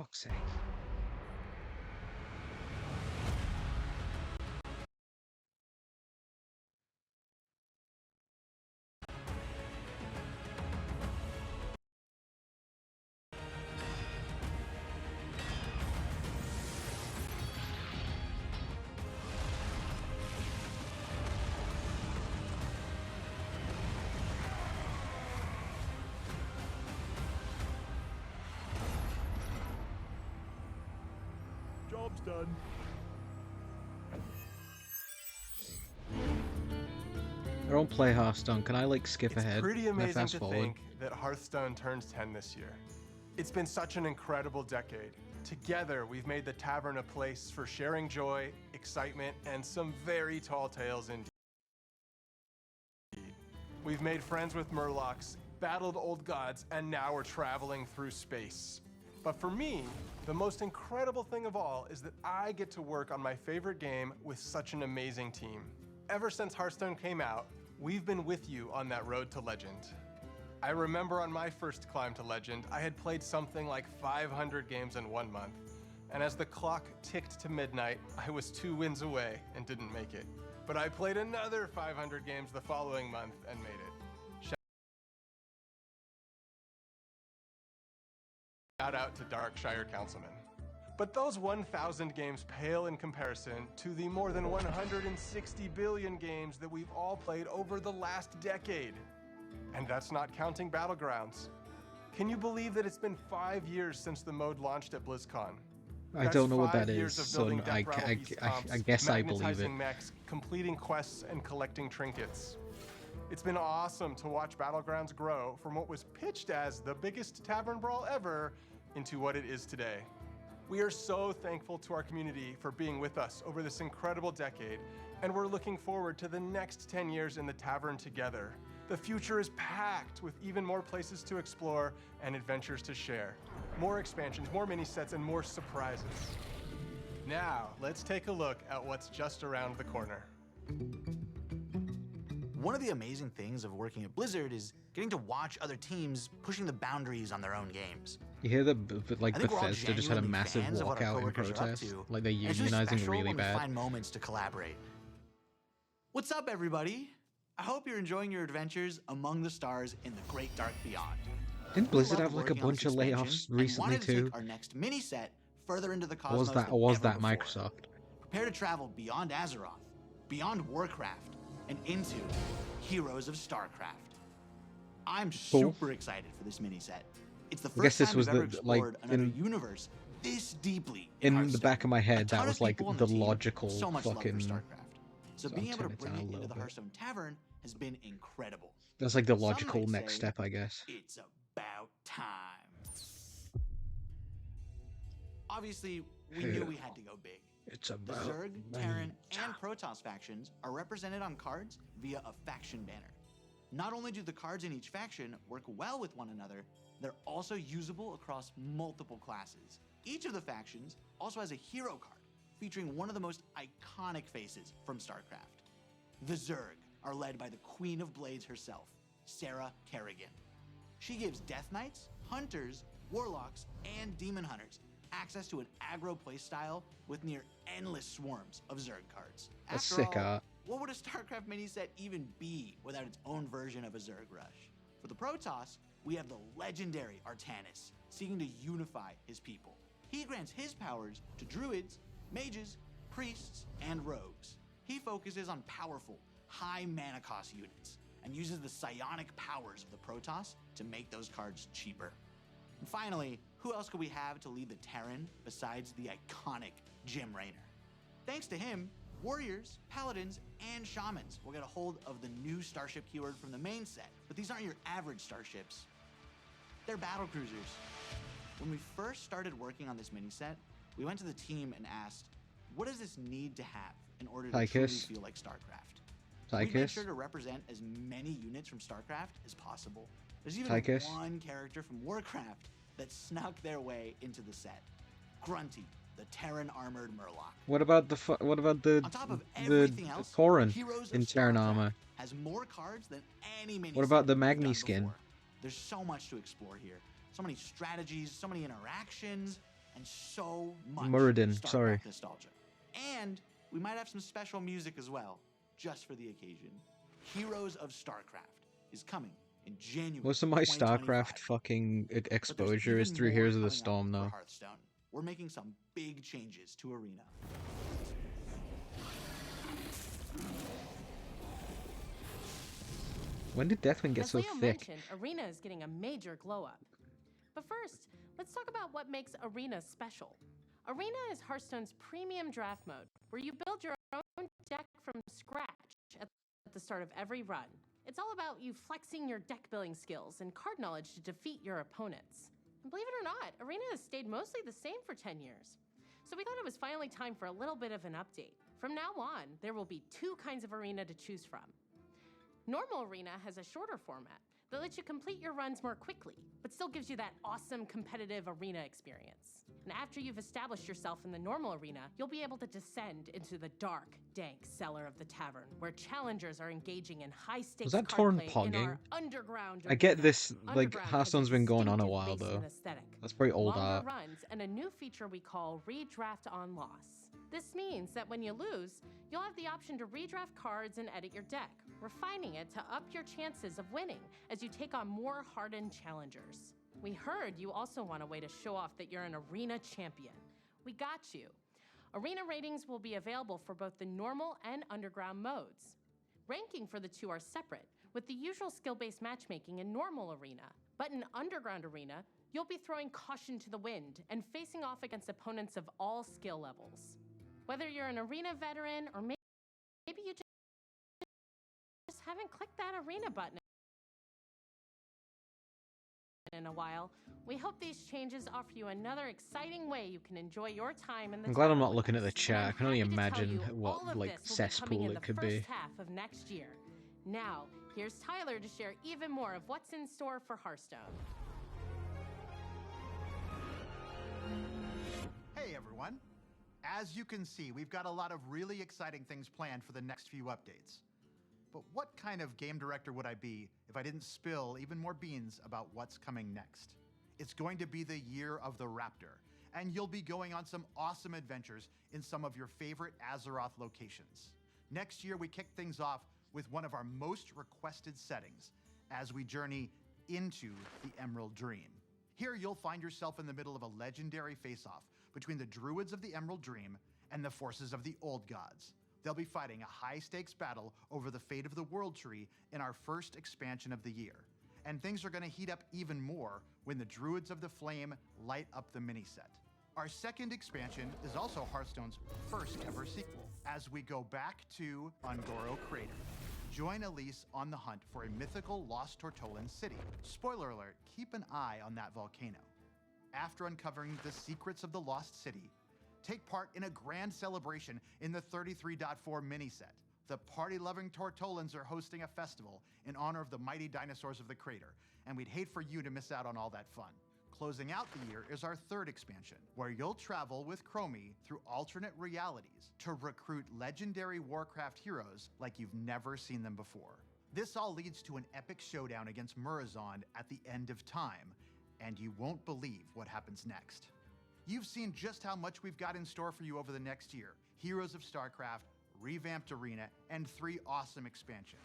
fuck's sake. Job's done. I don't play Hearthstone. Can I like skip It's ahead? pretty Can I amazing fast to forward? think that Hearthstone turns 10 this year. It's been such an incredible decade. Together, we've made the tavern a place for sharing joy, excitement, and some very tall tales indeed. We've made friends with Murlocs, battled old gods, and now we're traveling through space. But for me, the most incredible thing of all is that I get to work on my favorite game with such an amazing team. Ever since Hearthstone came out, we've been with you on that road to legend. I remember on my first climb to legend, I had played something like 500 games in 1 month. And as the clock ticked to midnight, I was 2 wins away and didn't make it. But I played another 500 games the following month and made it. Shout out to Darkshire Councilman. But those 1,000 games pale in comparison to the more than 160 billion games that we've all played over the last decade. And that's not counting Battlegrounds. Can you believe that it's been 5 years since the mode launched at BlizzCon? I That's don't know what 5 that years is, of so building I Death Rattle Beast comps, guess I believe it. magnetizing mechs, completing quests, and collecting trinkets. It's been awesome to watch Battlegrounds grow from what was pitched as the biggest tavern brawl ever into what it is today. We are so thankful to our community for being with us over this incredible decade, and we're looking forward to the next 10 years in the tavern together. The future is packed with even more places to explore and adventures to share. More expansions, more mini sets, and more surprises. Now, let's take a look at what's just around the corner. One of the amazing things of working at Blizzard is getting to watch other teams pushing the boundaries on their own games. You hear that like I think we're all Bethesda just had a genuinely massive fans of what our walkout in coworkers are up protest? to, Like they're and it's really unionizing special really when we bad. find moments to collaborate. What's up, everybody? I hope you're enjoying your adventures among the stars in the Great Dark Beyond. Didn't We Blizzard love have like a working on bunch this of expansion layoffs and recently wanted to too? take our next mini set further into the Or cosmos was that than or was ever that before. Microsoft? Prepare to travel beyond Azeroth, beyond Warcraft, and into Heroes of StarCraft. I'm super excited for this mini set. It's the I guess first this time was we've ever the like explored another in universe this deeply in the Hearthstone. back of my A head ton that of was like people on the team, logical so much love for fucking. StarCraft. So So being I'll able to turn it bring down a it into little the bit. Hearthstone Tavern has been incredible. That's like the Some logical might next say step, I guess. It's about time. Obviously, we knew we had to go big. It's The about Zerg, money. Terran, and Protoss factions are represented on cards via a faction banner. Not only do the cards in each faction work well with one another, they're also usable across multiple classes. Each of the factions also has a hero card featuring one of the most iconic faces from StarCraft. The Zerg are led by the Queen of Blades herself, Sarah Kerrigan. She gives Death Knights, Hunters, Warlocks, and Demon Hunters access to an aggro playstyle with near endless swarms of Zerg cards. That's After sick all, art. what would a StarCraft mini set even be without its own version of a Zerg rush? For the Protoss, we have the legendary Artanis, seeking to unify his people. He grants his powers to druids, mages, priests, and rogues. He focuses on powerful, high mana cost units, and uses the psionic powers of the Protoss to make those cards cheaper. And finally, who else could we have to lead the Terran besides the iconic Jim Raynor? Thanks to him, warriors, paladins, and shamans will get a hold of the new starship keyword from the main set. But these aren't your average starships. They're battle cruisers. When we first started working on this mini set, we went to the team and asked, what does this need to have in order to truly Tychus. feel like StarCraft? We made Tychus. sure to represent as many units from StarCraft as possible. There's even Tychus. one character from Warcraft that snuck their way into the set. Grunty, the Terran armored Murloc. What about the what about the On top of everything else, Thorin Heroes in of Terran StarCraft armor? has more cards than any mini What about set the we've Magni done skin? before. There's so much to explore here. So many strategies, so many interactions, and so much Muradin, StarCraft sorry. nostalgia. And we might have some special music as well, just for the occasion. Heroes of StarCraft is coming in January. Most of my 2025. StarCraft fucking But there's exposure is even through more Heroes of the coming up Storm, for though. Hearthstone. We're making some big changes to Arena. When did Deathwing get As so Leo thick? mentioned, Arena is getting a major glow up. But first, let's talk about what makes Arena special. Arena is Hearthstone's premium draft mode, where you build your own deck from scratch at the start of every run. It's all about you flexing your deck building skills and card knowledge to defeat your opponents. And believe it or not, Arena has stayed mostly the same for 10 years. So we thought it was finally time for a little bit of an update. From now on, there will be 2 kinds of Arena to choose from. Normal Arena has a shorter format that lets you complete your runs more quickly, but still gives you that awesome competitive Arena experience. And after you've established yourself in the normal Arena, you'll be able to descend into the dark, dank cellar of the tavern, where challengers are engaging in high-stakes Was that card torn play in pogging? our underground I get arena. this, like, Underground has Hearthstone's been going on a distinctive while, basin though. aesthetic, That's pretty old longer art. runs, and a new feature we call Redraft on Loss. This means that when you lose, you'll have the option to redraft cards and edit your deck, refining it to up your chances of winning as you take on more hardened challengers. We heard you also want a way to show off that you're an Arena champion. We got you. Arena ratings will be available for both the normal and underground modes. Ranking for the 2 are separate, with the usual skill-based matchmaking in normal Arena. But in underground Arena, you'll be throwing caution to the wind and facing off against opponents of all skill levels. Whether you're an Arena veteran or maybe you just haven't clicked that Arena button in a while, we hope these changes offer you another exciting way you can enjoy your time in the I'm glad I'm town not with looking at us. the chat. And I I'm can only happy to tell imagine you what, all of like, this will be coming cesspool in it the could first be. half of next year. Now, here's Tyler to share even more of what's in store for Hearthstone. Hey everyone! As you can see, we've got a lot of really exciting things planned for the next few updates. But what kind of game director would I be if I didn't spill even more beans about what's coming next? It's going to be the year of the Raptor, and you'll be going on some awesome adventures in some of your favorite Azeroth locations. Next year, we kick things off with one of our most requested settings as we journey into the Emerald Dream. Here, you'll find yourself in the middle of a legendary face-off between the Druids of the Emerald Dream and the forces of the Old Gods. They'll be fighting a high-stakes battle over the fate of the World Tree in our first expansion of the year. And things are going to heat up even more when the Druids of the Flame light up the mini-set. Our second expansion is also Hearthstone's first ever sequel, as we go back to Ungoro Crater. Join Elise on the hunt for a mythical lost Tortolan city. Spoiler alert, keep an eye on that volcano. After uncovering the secrets of the lost city, take part in a grand celebration in the 33.4 mini-set. The party-loving Tortolans are hosting a festival in honor of the mighty dinosaurs of the crater, and we'd hate for you to miss out on all that fun. Closing out the year is our third expansion, where you'll travel with Chromie through alternate realities to recruit legendary Warcraft heroes like you've never seen them before. This all leads to an epic showdown against Murozond at the end of time, and you won't believe what happens next. You've seen just how much we've got in store for you over the next year. Heroes of StarCraft, revamped Arena, and 3 awesome expansions.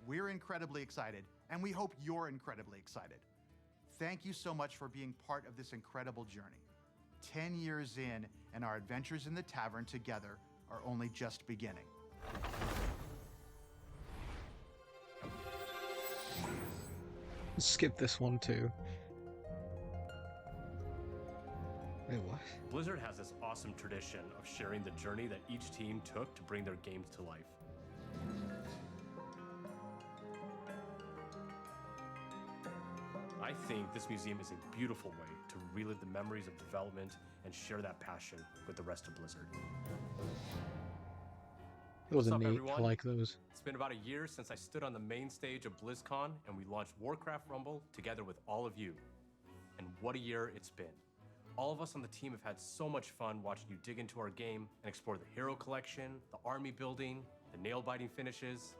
We're incredibly excited, and we hope you're incredibly excited. Thank you so much for being part of this incredible journey. 10 years in, and our adventures in the tavern together are only just beginning. Skip this one too. Wait, what? Blizzard has this awesome tradition of sharing the journey that each team took to bring their games to life. I think this museum is a beautiful way to relive the memories of development and share that passion with the rest of Blizzard. It was What's up, neat. I everyone? like those. It's been about a year since I stood on the main stage of BlizzCon and we launched Warcraft Rumble together with all of you. And what a year it's been. All of us on the team have had so much fun watching you dig into our game and explore the hero collection, the army building, the nail-biting finishes.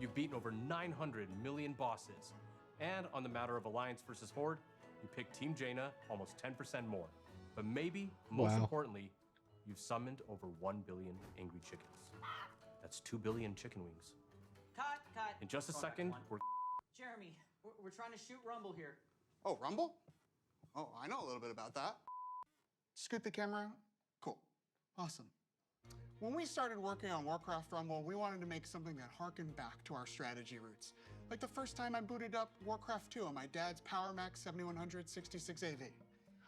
You've beaten over 900 million bosses. And on the matter of Alliance versus Horde, you picked Team Jaina almost 10% more. But maybe, most Wow. importantly, you've summoned over 1 billion angry chickens. That's 2 billion chicken wings. Cut. In just a Going back second, one. we're Jeremy, we're trying to shoot Rumble here. Oh, Rumble? Oh, I know a little bit about that. Scoot the camera out? Cool. Awesome. When we started working on Warcraft Rumble, we wanted to make something that harkened back to our strategy roots. Like the first time I booted up Warcraft 2 on my dad's PowerMax 7100 66 AV.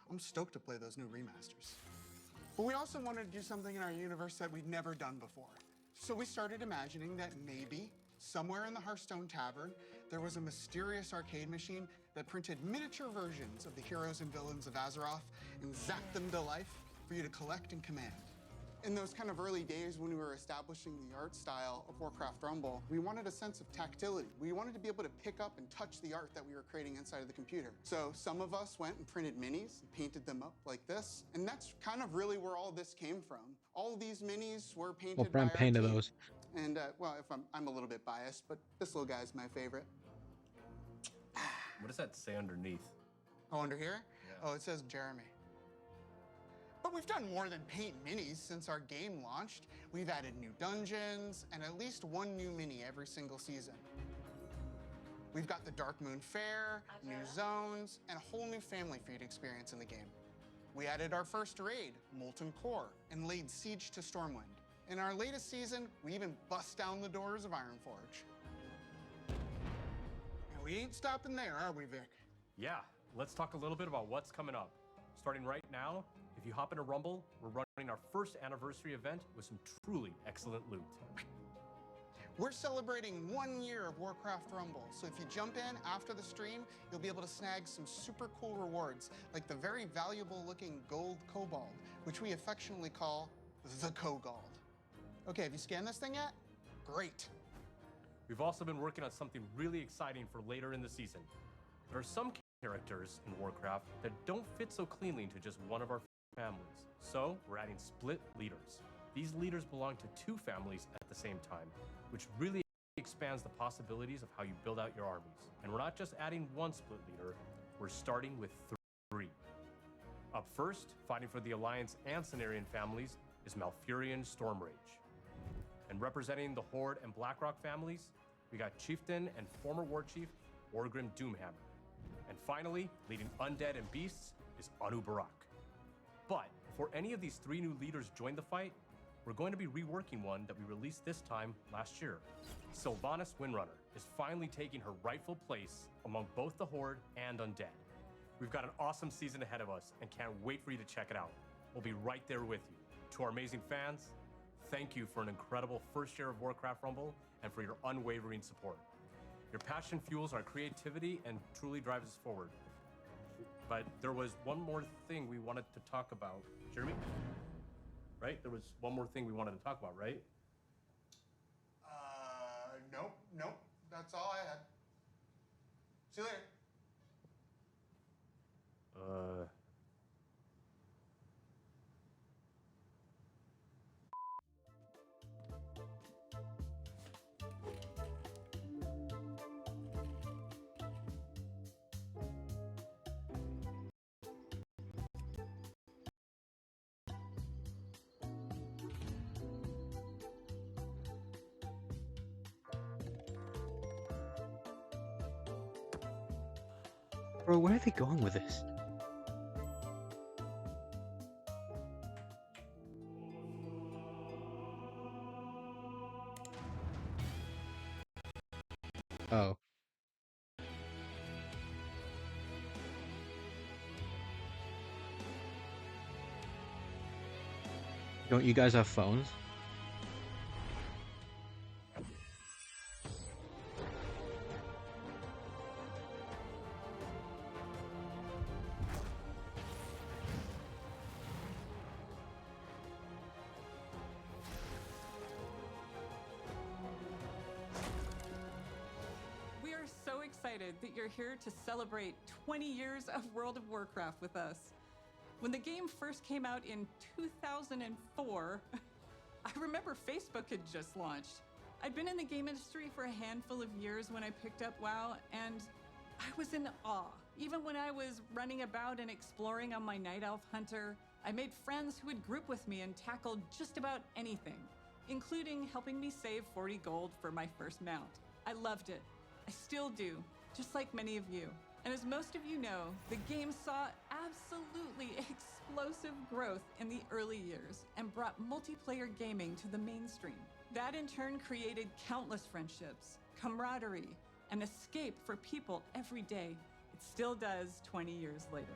I'm stoked to play those new remasters. But we also wanted to do something in our universe that we'd never done before. So we started imagining that maybe, somewhere in the Hearthstone Tavern, there was a mysterious arcade machine that printed miniature versions of the heroes and villains of Azeroth and zapped them to life for you to collect and command. In those kind of early days when we were establishing the art style of Warcraft Rumble, we wanted a sense of tactility. We wanted to be able to pick up and touch the art that we were creating inside of the computer. So some of us went and printed minis and painted them up like this. And that's kind of really where all this came from. All of these minis were painted Well, by Brent our painted team. those. And well, if I'm a little bit biased, but this little guy's my favorite. What does that say underneath? Oh, under here? Yeah. Oh, it says Jeremy. But we've done more than paint minis since our game launched. We've added new dungeons and at least one new mini every single season. We've got the Dark Moon Fair, new zones, and a whole new family for you to experience in the game. We added our first raid, Molten Core, and laid siege to Stormwind. In our latest season, we even bust down the doors of Ironforge. And we ain't stopping there, are we, Vic? Yeah, let's talk a little bit about what's coming up. Starting right now, if you hop into Rumble, we're running our first anniversary event with some truly excellent loot. We're celebrating 1 year of Warcraft Rumble, so if you jump in after the stream, you'll be able to snag some super cool rewards, like the very valuable looking gold Kobold, which we affectionately call the Kogald. Okay, have you scanned this thing yet? Great. We've also been working on something really exciting for later in the season. There are some characters in Warcraft that don't fit so cleanly into just one of our families. So we're adding split leaders. These leaders belong to 2 families at the same time, which really expands the possibilities of how you build out your armies. And we're not just adding 1 split leader, we're starting with 3. Up first, fighting for the Alliance and Cenarian families, is Malfurion Stormrage. And representing the Horde and Blackrock families, we got Chieftain and former War Chief Orgrim Doomhammer. And finally, leading Undead and Beasts is Anu Barak. But before any of these 3 new leaders join the fight, we're going to be reworking one that we released this time last year. Sylvanas Windrunner is finally taking her rightful place among both the Horde and Undead. We've got an awesome season ahead of us and can't wait for you to check it out. We'll be right there with you. To our amazing fans, thank you for an incredible first year of Warcraft Rumble and for your unwavering support. Your passion fuels our creativity and truly drives us forward. But there was one more thing we wanted to talk about. Jeremy? Right? There was one more thing we wanted to talk about, right? Nope. That's all I had. See you later. Bro, where are they going with this? Oh. Don't you guys have phones? We are so excited that you're here to celebrate 20 years of World of Warcraft with us. When the game first came out in 2004, I remember Facebook had just launched. I'd been in the game industry for a handful of years when I picked up WoW, and I was in awe Even when I was running about and exploring on my Night Elf Hunter, I made friends who would group with me and tackle just about anything, including helping me save 40 gold for my first mount. I loved it. I still do, just like many of you. And as most of you know, the game saw absolutely explosive growth in the early years and brought multiplayer gaming to the mainstream. That in turn created countless friendships, camaraderie, and escape for people every day. It still does 20 years later.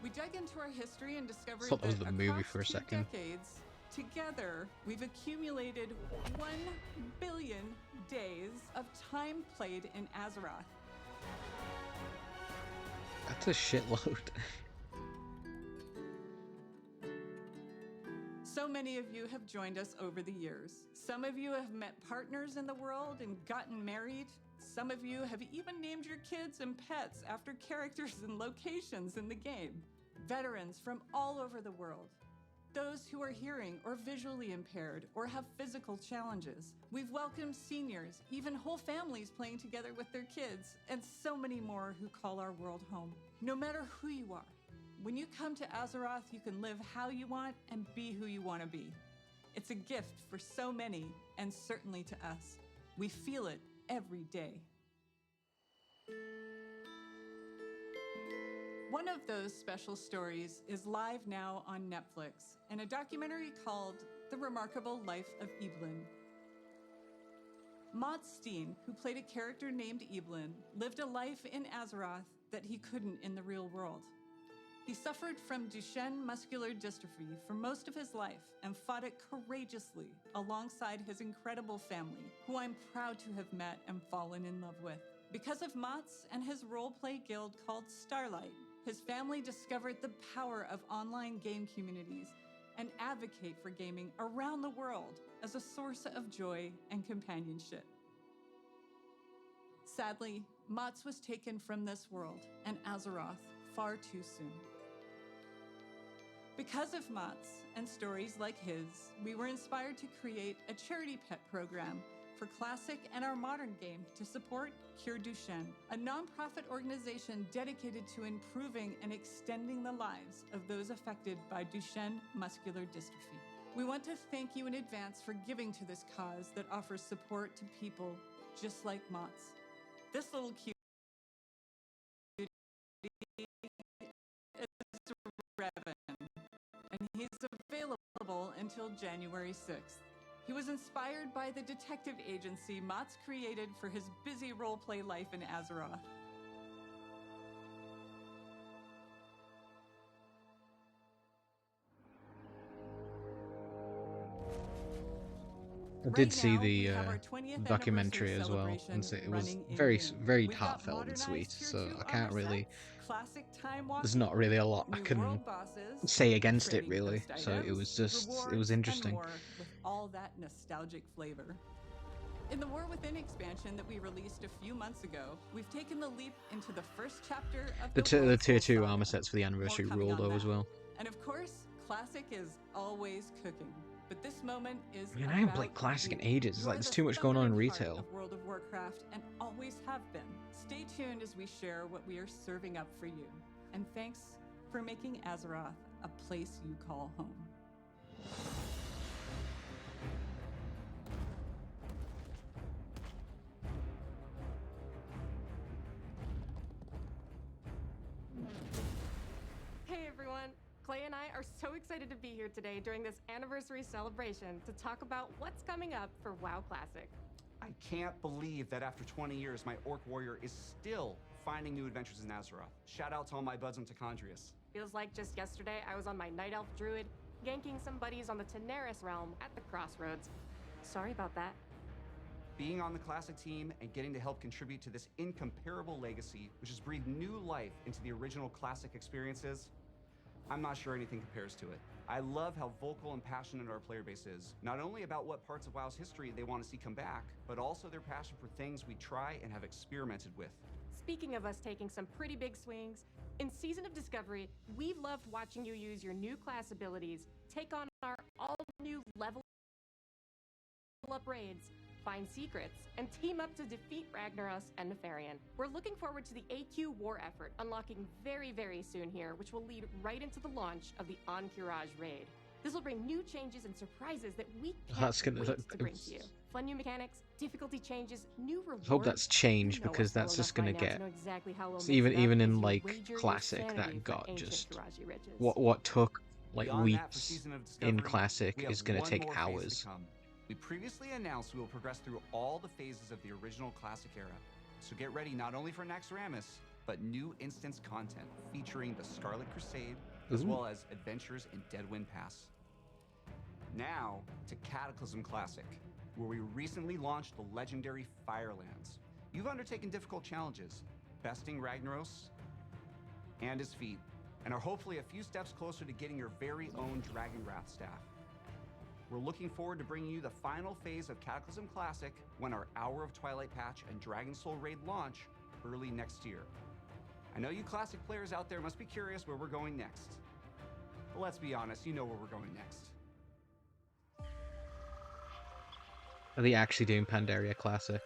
We dug into our history and discovered Thought that was that the movie across for a 2 second. decades, together, we've accumulated 1 billion days of time played in Azeroth. That's a shitload. So many of you have joined us over the years. Some of you have met partners in the world and gotten married. Some of you have even named your kids and pets after characters and locations in the game. Veterans from all over the world. Those who are hearing or visually impaired or have physical challenges. We've welcomed seniors, even whole families playing together with their kids, and so many more who call our world home. No matter who you are, when you come to Azeroth, you can live how you want and be who you want to be. It's a gift for so many, and certainly to us. We feel it every day. One of those special stories is live now on Netflix in a documentary called The Remarkable Life of Evelyn. Maud Steen, who played a character named Evelyn, lived a life in Azeroth that he couldn't in the real world. He suffered from Duchenne muscular dystrophy for most of his life and fought it courageously alongside his incredible family, who I'm proud to have met and fallen in love with. Because of Mott's and his role-play guild called Starlight, his family discovered the power of online game communities and advocate for gaming around the world as a source of joy and companionship. Sadly, Mott's was taken from this world and Azeroth far too soon. Because of Mott's and stories like his, we were inspired to create a charity pet program for Classic and our modern game to support Cure Duchenne, a nonprofit organization dedicated to improving and extending the lives of those affected by Duchenne muscular dystrophy. We want to thank you in advance for giving to this cause that offers support to people just like Mott's. This little cutie is Revan, and he's available until January 6th. He was inspired by the detective agency Mott's created for his busy role-play life in Azeroth. I did see the documentary as well, and so it was very heartfelt and sweet. So I can't really. There's not really a lot I can say against it, really. So it was interesting. With all that nostalgic flavor. In the War Within expansion that we released a few months ago, we've taken the leap into the first chapter of The tier 2 armor sets for the anniversary rule though as well. And of course, Classic is always cooking. But this moment is I mean, I haven't played Classic in ages. It's like there's too much going on in retail. Of World of Warcraft and always have been. Stay tuned as we share what we are serving up for you. And thanks for making Azeroth a place you call home. Hey everyone! Clay and I are so excited to be here today during this anniversary celebration to talk about what's coming up for WoW Classic. I can't believe that after 20 years, my Orc Warrior is still finding new adventures in Azeroth. Shout out to all my buds on Tichondrius. Feels like just yesterday I was on my Night Elf Druid, ganking some buddies on the Teneris realm at the Crossroads. Sorry about that. Being on the Classic team and getting to help contribute to this incomparable legacy, which has breathed new life into the original Classic experiences, I'm not sure anything compares to it. I love how vocal and passionate our player base is, not only about what parts of WoW's history they want to see come back, but also their passion for things we try and have experimented with. Speaking of us taking some pretty big swings, in Season of Discovery, we've loved watching you use your new class abilities, take on our all-new level up raids, find secrets, and team up to defeat Ragnaros and Nefarian. We're looking forward to the AQ war effort unlocking very, very soon here, which will lead right into the launch of the Encourage raid. This will bring new changes and surprises that we can't wait to bring to you. Fun new mechanics, difficulty changes, new rewards. I hope that's changed, because that's just gonna get even in like classic that got just what took like weeks in classic is gonna take hours. We previously announced we will progress through all the phases of the original classic era. So get ready not only for Naxxramas, but new instance content featuring the Scarlet Crusade, as well as adventures in Deadwind Pass. Now to Cataclysm Classic, where we recently launched the legendary Firelands. You've undertaken difficult challenges, besting Ragnaros and his feat, and are hopefully a few steps closer to getting your very own Dragonwrath staff. We're looking forward to bringing you the final phase of Cataclysm Classic when our Hour of Twilight patch and Dragon Soul raid launch early next year. I know you Classic players out there must be curious where we're going next. But let's be honest, you know where we're going next. Are they actually doing Pandaria Classic?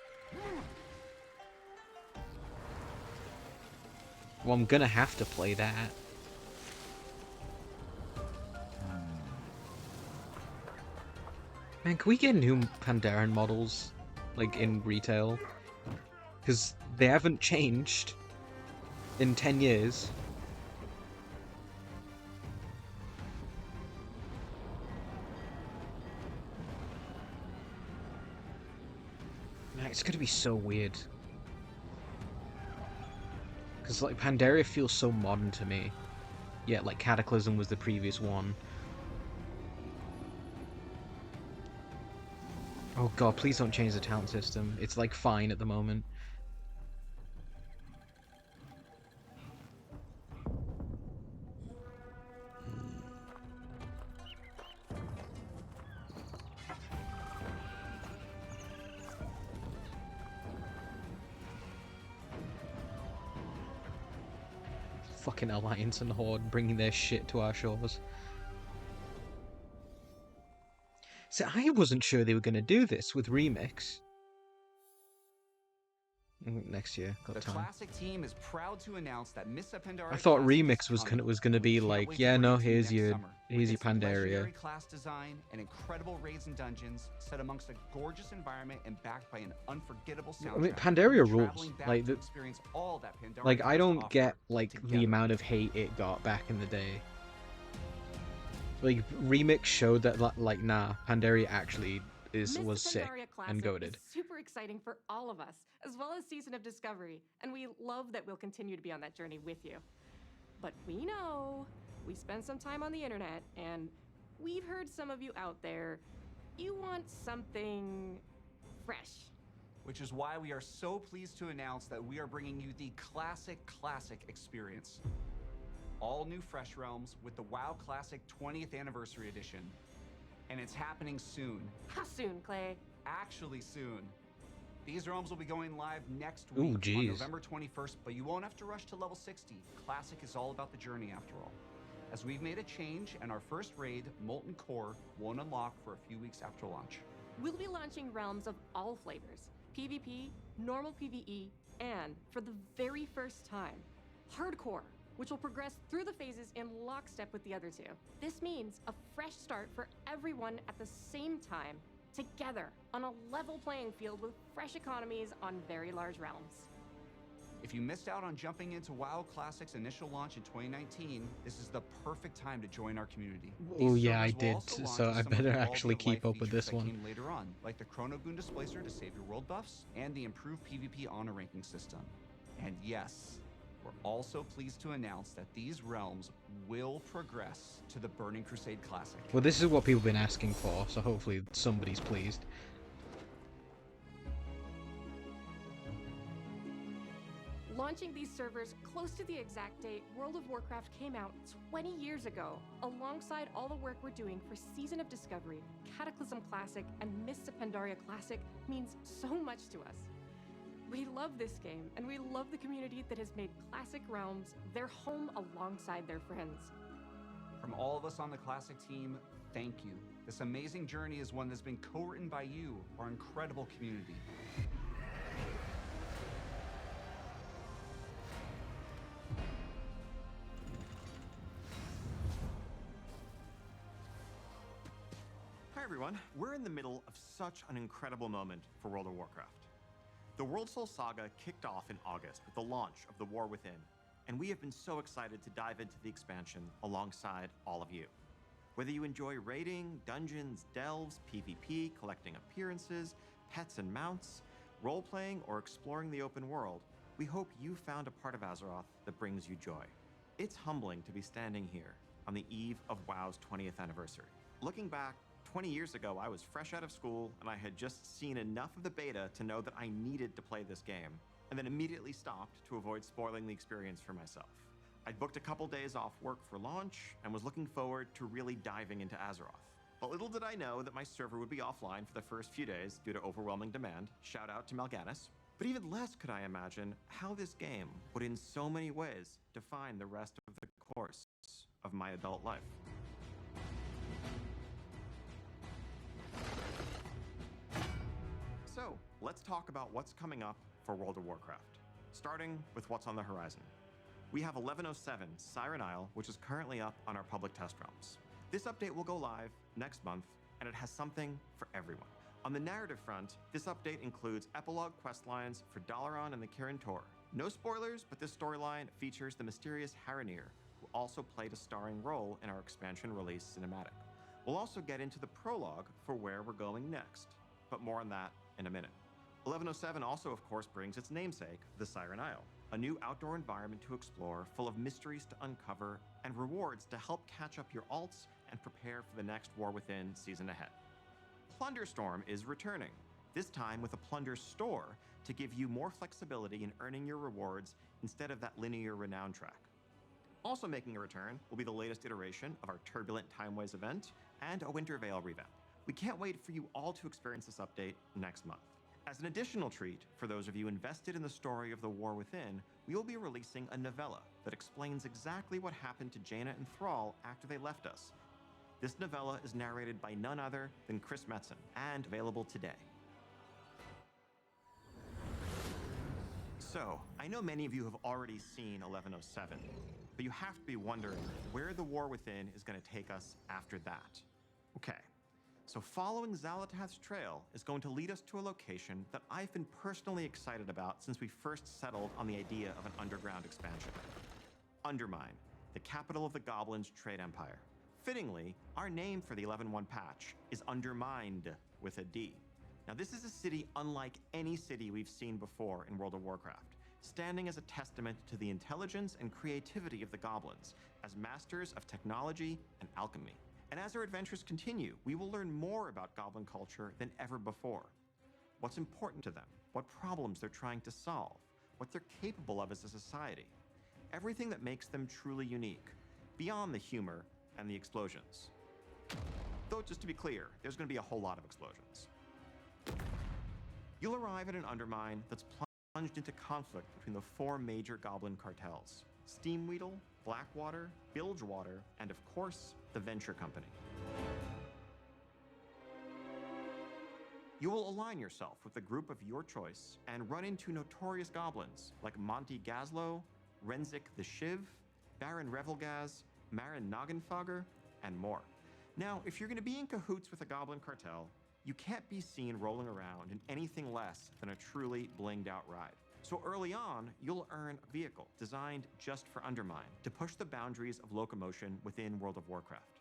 Well, I'm gonna have to play that. Man, can we get new Pandaren models, like, in retail? Because they haven't changed in 10 years. Man, it's gonna be so weird. Because, like, Pandaria feels so modern to me. Yet, like, Cataclysm was the previous one. Oh god, please don't change the talent system. It's like fine at the moment. Fucking Alliance and Horde bringing their shit to our shores. So I wasn't sure they were going to do this with Remix. Next year, got time. The Classic team is proud to announce that Mists of Pandaria I thought Remix was gonna be like, yeah, no, here's your Pandaria. Class design and incredible raids and dungeons set amongst a gorgeous environment and backed by an unforgettable soundtrack. I mean, Pandaria rules. Like I don't get like the amount of hate it got back in the day. Like Remix showed that like nah, Pandaria actually was sick and goated. Super exciting for all of us, as well as Season of Discovery, and we love that we'll continue to be on that journey with you. But we know we spend some time on the internet, and we've heard some of you out there, you want something fresh. Which is why we are so pleased to announce that we are bringing you the Classic experience. All new Fresh Realms with the WoW Classic 20th Anniversary Edition. And it's happening soon. How soon, Clay? Actually soon. These realms will be going live next week on November 21st, but you won't have to rush to level 60. Classic is all about the journey after all. As we've made a change, and our first raid, Molten Core, won't unlock for a few weeks after launch. We'll be launching realms of all flavors. PvP, normal PvE, and, for the very first time, Hardcore, which will progress through the phases in lockstep with the other two. This means a fresh start for everyone at the same time, together, on a level playing field with fresh economies on very large realms. If you missed out on jumping into WoW Classic's initial launch in 2019, this is the perfect time to join our community. Oh yeah, I did, so I better actually keep up with this one. Later on, like the Chronogoon Displacer to save your world buffs, and the improved PvP honor ranking system. And yes, we're also pleased to announce that these realms will progress to the Burning Crusade Classic. Well, this is what people have been asking for, so hopefully somebody's pleased. Launching these servers close to the exact date World of Warcraft came out 20 years ago, alongside all the work we're doing for Season of Discovery, Cataclysm Classic, and Mists of Pandaria Classic, means so much to us. We love this game, and we love the community that has made Classic Realms their home alongside their friends. From all of us on the Classic team, thank you. This amazing journey is one that's been co-written by you, our incredible community. Hi everyone, we're in the middle of such an incredible moment for World of Warcraft. The World Soul Saga kicked off in August with the launch of The War Within, and we have been so excited to dive into the expansion alongside all of you. Whether you enjoy raiding, dungeons, delves, PvP, collecting appearances, pets and mounts, role-playing, or exploring the open world, we hope you found a part of Azeroth that brings you joy. It's humbling to be standing here on the eve of WoW's 20th anniversary. Looking back, 20 years ago, I was fresh out of school and I had just seen enough of the beta to know that I needed to play this game, and then immediately stopped to avoid spoiling the experience for myself. I'd booked a couple days off work for launch and was looking forward to really diving into Azeroth. But little did I know that my server would be offline for the first few days due to overwhelming demand. Shout out to Mal'Ganis. But even less could I imagine how this game would in so many ways define the rest of the course of my adult life. So, let's talk about what's coming up for World of Warcraft, starting with what's on the horizon. We have 1107 Siren Isle, which is currently up on our public test realms. This update will go live next month, and it has something for everyone. On the narrative front, this update includes epilogue questlines for Dalaran and the Kirin Tor. No spoilers, but this storyline features the mysterious Haranir, who also played a starring role in our expansion release cinematic. We'll also get into the prologue for where we're going next, but more on that in a minute. 1107 also, of course, brings its namesake, the Siren Isle, a new outdoor environment to explore, full of mysteries to uncover, and rewards to help catch up your alts and prepare for the next War Within season ahead. Plunderstorm is returning, this time with a plunder store to give you more flexibility in earning your rewards instead of that linear renown track. Also making a return will be the latest iteration of our Turbulent Timeways event and a Winter Veil revamp. We can't wait for you all to experience this update next month. As an additional treat, for those of you invested in the story of the War Within, we will be releasing a novella that explains exactly what happened to Jaina and Thrall after they left us. This novella is narrated by none other than Chris Metzen, and available today. So, I know many of you have already seen 1107, but you have to be wondering where the War Within is going to take us after that. Okay. So following Xal'atath's trail is going to lead us to a location that I've been personally excited about since we first settled on the idea of an underground expansion. Undermine, the capital of the Goblins' trade empire. Fittingly, our name for the 11.1 patch is Undermined with a D. Now this is a city unlike any city we've seen before in World of Warcraft, standing as a testament to the intelligence and creativity of the Goblins as masters of technology and alchemy. And as our adventures continue, we will learn more about Goblin culture than ever before. What's important to them, what problems they're trying to solve, what they're capable of as a society. Everything that makes them truly unique, beyond the humor and the explosions. Though, just to be clear, there's going to be a whole lot of explosions. You'll arrive at an Undermine that's plunged into conflict between the 4 major Goblin cartels: Steamweedle, Blackwater, Bilgewater, and of course, the Venture Company. You will align yourself with a group of your choice and run into notorious goblins like Monty Gazlo, Renzik the Shiv, Baron Revelgaz, Marin Noggenfogger, and more. Now, if you're going to be in cahoots with a goblin cartel, you can't be seen rolling around in anything less than a truly blinged out ride. So early on, you'll earn a vehicle designed just for Undermine to push the boundaries of locomotion within World of Warcraft.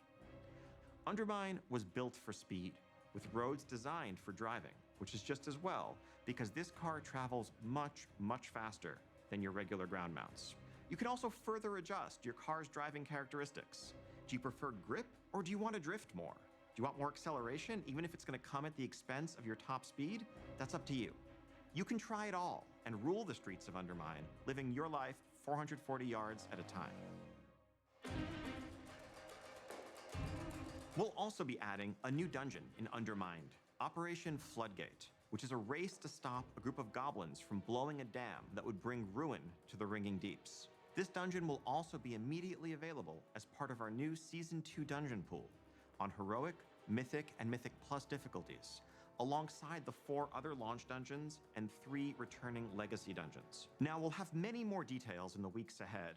Undermine was built for speed, with roads designed for driving, which is just as well, because this car travels much, much faster than your regular ground mounts. You can also further adjust your car's driving characteristics. Do you prefer grip, or do you want to drift more? Do you want more acceleration, even if it's going to come at the expense of your top speed? That's up to you. You can try it all and rule the streets of Undermine, living your life 440 yards at a time. We'll also be adding a new dungeon in Undermined, Operation Floodgate, which is a race to stop a group of goblins from blowing a dam that would bring ruin to the Ringing Deeps. This dungeon will also be immediately available as part of our new Season 2 dungeon pool on Heroic, Mythic and Mythic Plus difficulties, alongside the 4 other launch dungeons and 3 returning legacy dungeons. Now, we'll have many more details in the weeks ahead,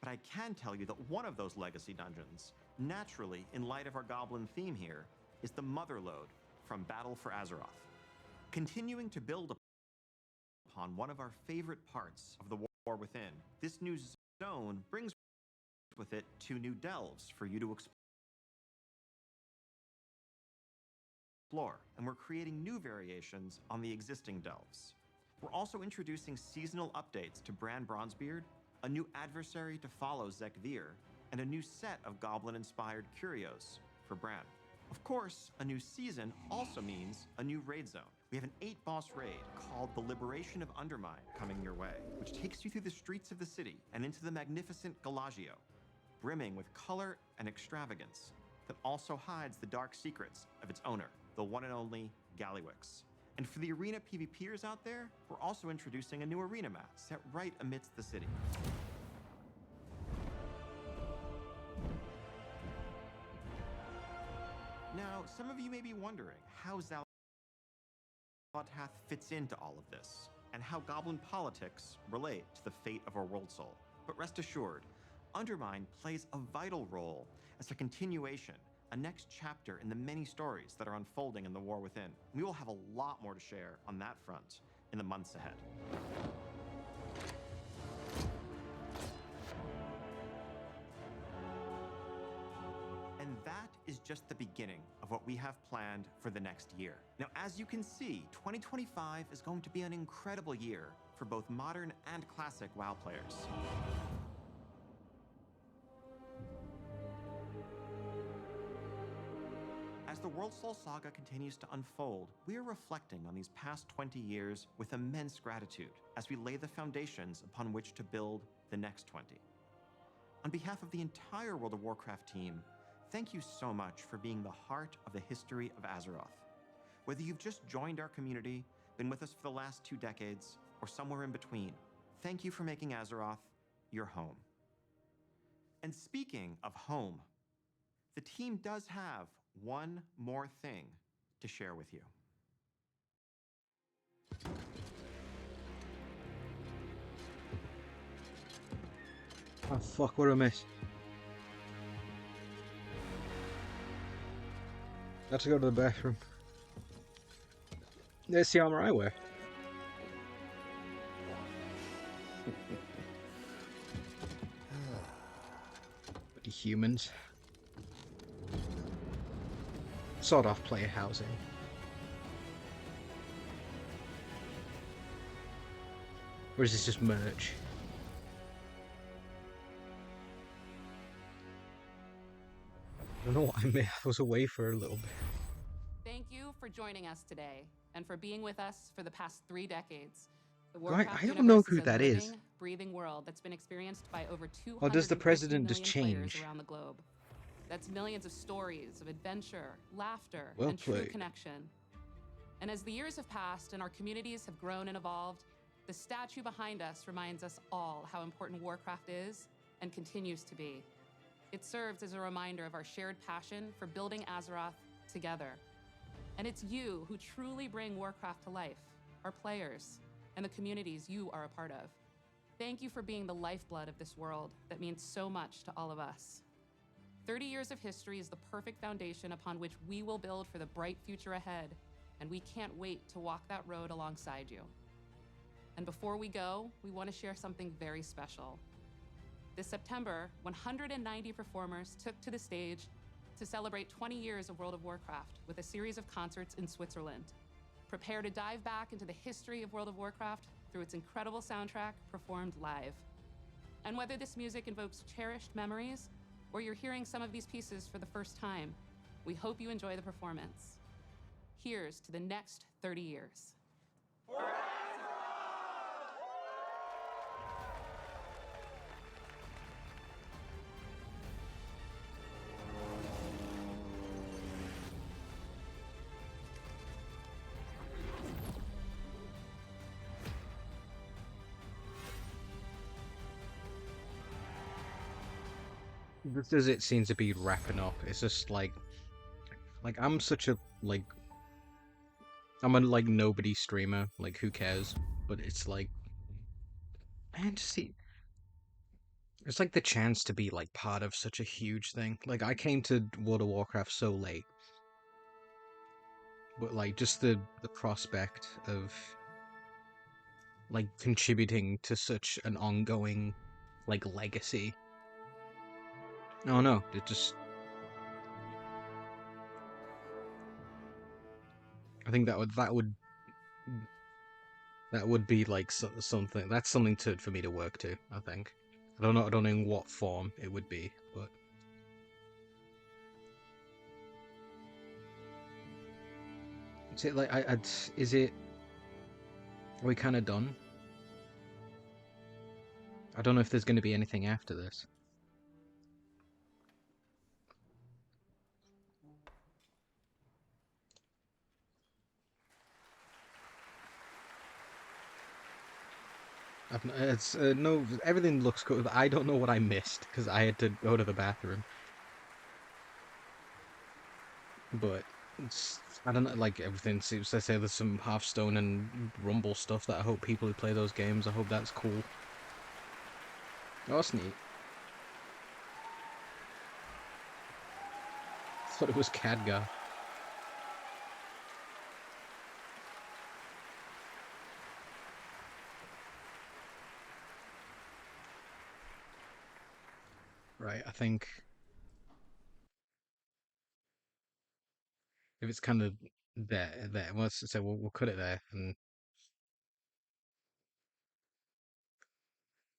but I can tell you that one of those legacy dungeons, naturally in light of our Goblin theme here, is the Motherlode from Battle for Azeroth. Continuing to build upon one of our favorite parts of the War Within, this new zone brings with it 2 new delves for you to explore, and we're creating new variations on the existing delves. We're also introducing seasonal updates to Bran Bronzebeard, a new adversary to follow Zek Vir, and a new set of goblin-inspired curios for Bran. Of course, a new season also means a new raid zone. We have an 8-boss raid called the Liberation of Undermine coming your way, which takes you through the streets of the city and into the magnificent Galagio, brimming with color and extravagance that also hides the dark secrets of its owner, the one and only Gallywix. And for the arena PvPers out there, we're also introducing a new arena map set right amidst the city. Now, some of you may be wondering how Xal'atath fits into all of this, and how goblin politics relate to the fate of our world soul. But rest assured, Undermine plays a vital role as a continuation, a next chapter in the many stories that are unfolding in the War Within. We will have a lot more to share on that front in the months ahead. And that is just the beginning of what we have planned for the next year. Now, as you can see, 2025 is going to be an incredible year for both modern and classic WoW players. As the World Soul Saga continues to unfold, we are reflecting on these past 20 years with immense gratitude as we lay the foundations upon which to build the next 20. On behalf of the entire World of Warcraft team, thank you so much for being the heart of the history of Azeroth. Whether you've just joined our community, been with us for the last 2 decades, or somewhere in between, thank you for making Azeroth your home. And speaking of home, the team does have one more thing to share with you. Oh fuck, what a miss. I have to go to the bathroom. There's the armor I wear. Bloody humans. Sort of player housing. Or is this just merch? I don't know what I was away for a little bit. Thank you for joining us today and for being with us for the past 3 decades. The Right, Warcraft I don't know universe who is a that living, is. breathing world that's been experienced by over 200 Or does the president just players change? around the globe. That's millions of stories of adventure, laughter, Well and true played. connection. And as the years have passed and our communities have grown and evolved, the statue behind us reminds us all how important Warcraft is and continues to be. It serves as a reminder of our shared passion for building Azeroth together. And it's you who truly bring Warcraft to life, our players, and the communities you are a part of. Thank you for being the lifeblood of this world that means so much to all of us. 30 years of history is the perfect foundation upon which we will build for the bright future ahead, and we can't wait to walk that road alongside you. And before we go, we want to share something very special. This September, 190 performers took to the stage to celebrate 20 years of World of Warcraft with a series of concerts in Switzerland. Prepare to dive back into the history of World of Warcraft through its incredible soundtrack performed live. And whether this music invokes cherished memories or you're hearing some of these pieces for the first time, we hope you enjoy the performance. Here's to the next 30 years. Just as it seems to be wrapping up, it's just like Like, I'm such a, like... I'm a, like, nobody streamer. Like, who cares? But it's like... Man, just see... It's like the chance to be, like, part of such a huge thing. Like, I came to World of Warcraft so late. But, like, just the prospect of... like, contributing to such an ongoing, like, legacy. Oh no, it just... I think that would be like something. That's something for me to work to. I think. I don't know in what form it would be, but is it like is it? Are we kind of done? I don't know if there's going to be anything after this. It's no, everything looks good. I don't know what I missed because I had to go to the bathroom. But I don't know, like everything seems to say there's some Hearthstone and Rumble stuff that I hope people who play those games, I hope that's cool. Oh, that's neat. I thought it was Khadgar. Right, I think if it's kind of there, well, let's say we'll cut it there. And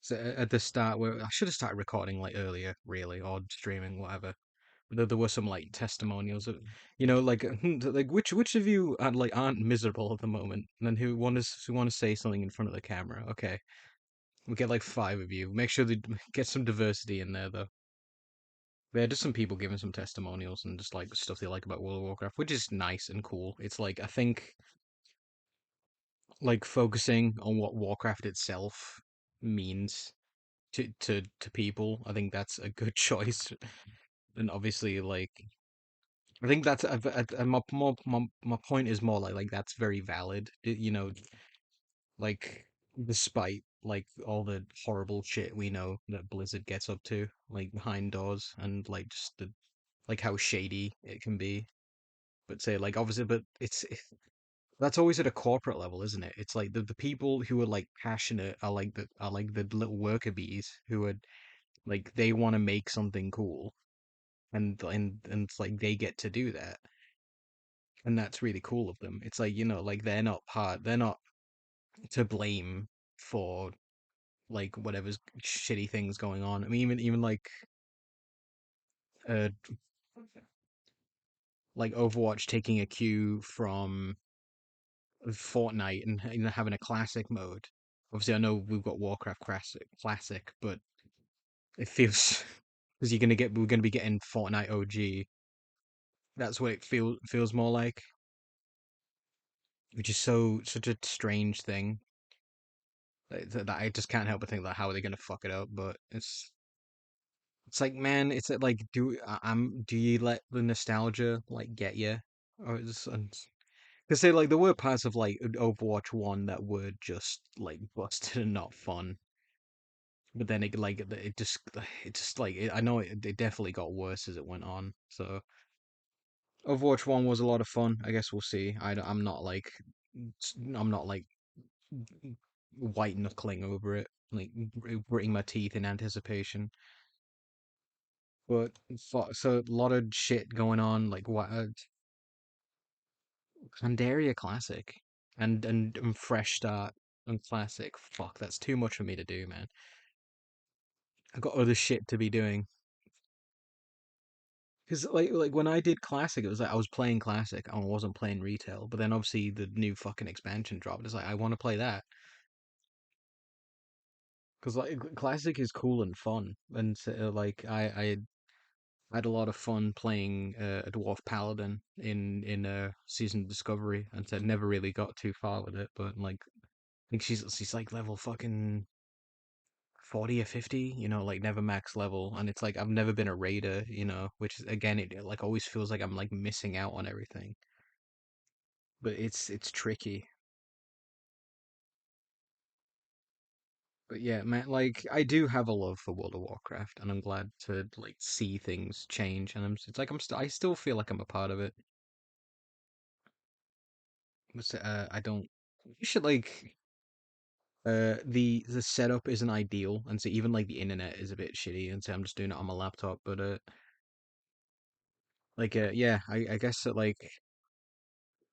so at the start, where I should have started recording like earlier, really, or streaming, whatever. There were some like testimonials of, you know, like like which of you aren't miserable at the moment, and then who want to say something in front of the camera. Okay, we get like 5 of you. Make sure they get some diversity in there though. There are just some people giving some testimonials and just like stuff they like about World of Warcraft, which is nice and cool. It's like I think like focusing on what Warcraft itself means to people. I think that's a good choice. And obviously, like I think that's my point is more like that's very valid. You know, like despite like all the horrible shit we know that Blizzard gets up to, like behind doors, and like just the like how shady it can be. But say like obviously, but that's always at a corporate level, isn't it? It's like the people who are like passionate are like the little worker bees who are like they want to make something cool, and it's like they get to do that, and that's really cool of them. It's like, you know, like they're not to blame for like whatever's shitty things going on. I mean, even uh like Overwatch taking a cue from Fortnite and, you know, having a classic mode. Obviously, I know we've got Warcraft classic, but it feels because we're gonna be getting Fortnite OG. That's what it feels more like, which is such a strange thing that I just can't help but think that how are they gonna fuck it up? But it's like, man, it's like do you let the nostalgia like get you, or because they like there were parts of like Overwatch 1 that were just like busted and not fun. But then it just like I know it definitely got worse as it went on. So Overwatch 1 was a lot of fun. I guess we'll see. I'm not like white knuckling over it, like gritting my teeth in anticipation. But so a lot of shit going on, like what Pandaria Classic and Fresh Start and Classic. Fuck, that's too much for me to do, man. I've got other shit to be doing. Because like when I did Classic, it was like I was playing Classic, I wasn't playing retail. But then obviously the new fucking expansion dropped. It's like I want to play that because like Classic is cool and fun, and like I had a lot of fun playing a Dwarf Paladin in Season of Discovery, and so never really got too far with it. But like I think she's like level fucking 40 or 50, you know, like never max level, and it's like I've never been a raider, you know, which again it like always feels like I'm like missing out on everything. But it's tricky. But yeah, man, like I do have a love for World of Warcraft, and I'm glad to like see things change, and it's like I still feel like I'm a part of it. I don't. You should like. The setup isn't ideal, and so even like the internet is a bit shitty, and so I'm just doing it on my laptop. But yeah, I guess that like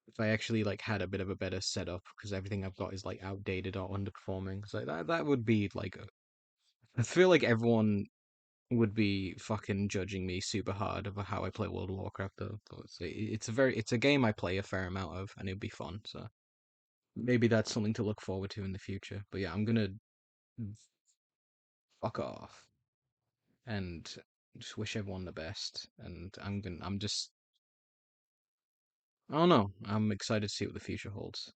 if I actually like had a bit of a better setup, because everything I've got is like outdated or underperforming, so that would be like I feel like everyone would be fucking judging me super hard over how I play World of Warcraft though. So it's a game I play a fair amount of, and it'd be fun. So maybe that's something to look forward to in the future. But yeah, I'm gonna fuck off and just wish everyone the best. And I'm just I don't know. I'm excited to see what the future holds.